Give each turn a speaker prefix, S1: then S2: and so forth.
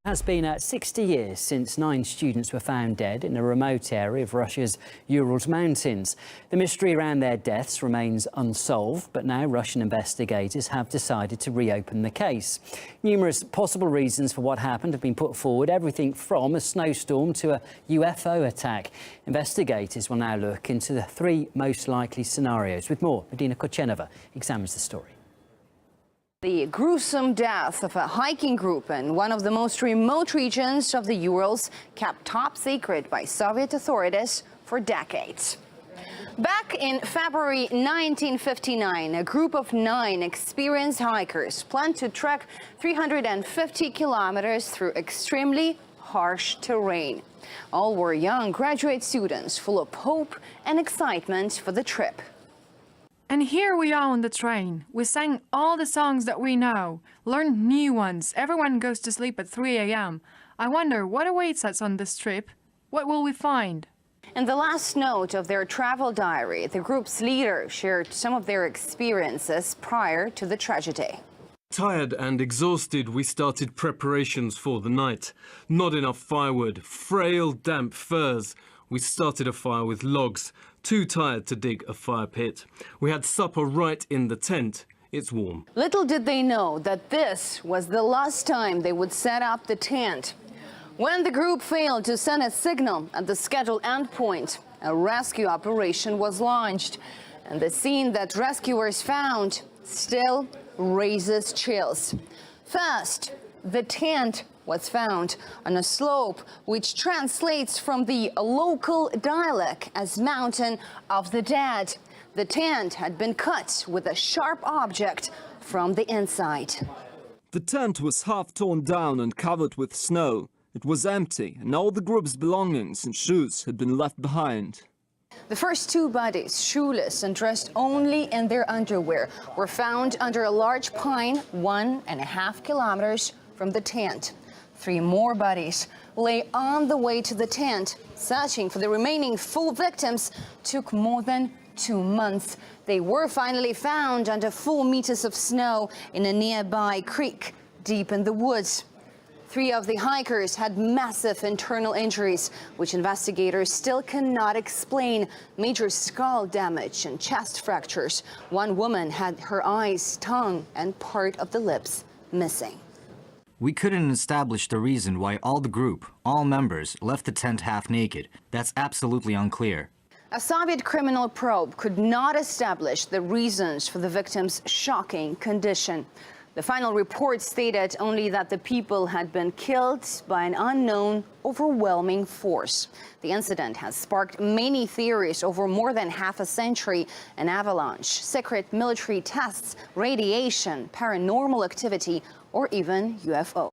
S1: It's been 60 years since 9 students were found dead in a remote area of Russia's Urals mountains. The mystery around their deaths remains unsolved, but now Russian investigators have decided to reopen the case. Numerous possible reasons for what happened have been put forward, everything from a snowstorm to a UFO attack. Investigators will now look into the 3 most likely scenarios. With more, Medina Kochenova examines the story.
S2: The gruesome death of a hiking group in one of the most remote regions of the Urals, kept top secret by Soviet authorities for decades. Back in February 1959, a group of 9 experienced hikers planned to trek 350 kilometers through extremely harsh terrain. All were young graduate students full of hope and excitement for the trip.
S3: And here we are on the train. We sang all the songs that we know, learned new ones. Everyone goes to sleep at 3 a.m. I wonder what awaits us on this trip. What will we find?
S2: In the last note of their travel diary, the group's leader shared some of their experiences prior to the tragedy.
S4: Tired and exhausted, we started preparations for the night. Not enough firewood, frail, damp furs. We started a fire with logs, too tired to dig a fire pit. We had supper right in the tent. It's warm.
S2: Little did they know that this was the last time they would set up the tent. When the group failed to send a signal at the scheduled endpoint, a rescue operation was launched. And the scene that rescuers found still raises chills. First, the tent was found on a slope which translates from the local dialect as Mountain of the Dead. The tent had been cut with a sharp object from the inside.
S5: The tent was half torn down and covered with snow. It was empty, and all the group's belongings and shoes had been left behind.
S2: The first 2 bodies, shoeless and dressed only in their underwear, were found under a large pine 1.5 kilometers from the tent. 3 more bodies lay on the way to the tent. Searching for the remaining 4 victims took more than 2 months. They were finally found under 4 meters of snow in a nearby creek deep in the woods. 3 of the hikers had massive internal injuries, which investigators still cannot explain. Major skull damage and chest fractures. 1 woman had her eyes, tongue, and part of the lips missing.
S6: We couldn't establish the reason why all the group, all members, left the tent half naked. That's absolutely unclear.
S2: A Soviet criminal probe could not establish the reasons for the victims' shocking condition. The final report stated only that the people had been killed by an unknown, overwhelming force. The incident has sparked many theories over more than half a century: an avalanche, secret military tests, radiation, paranormal activity, or even UFO.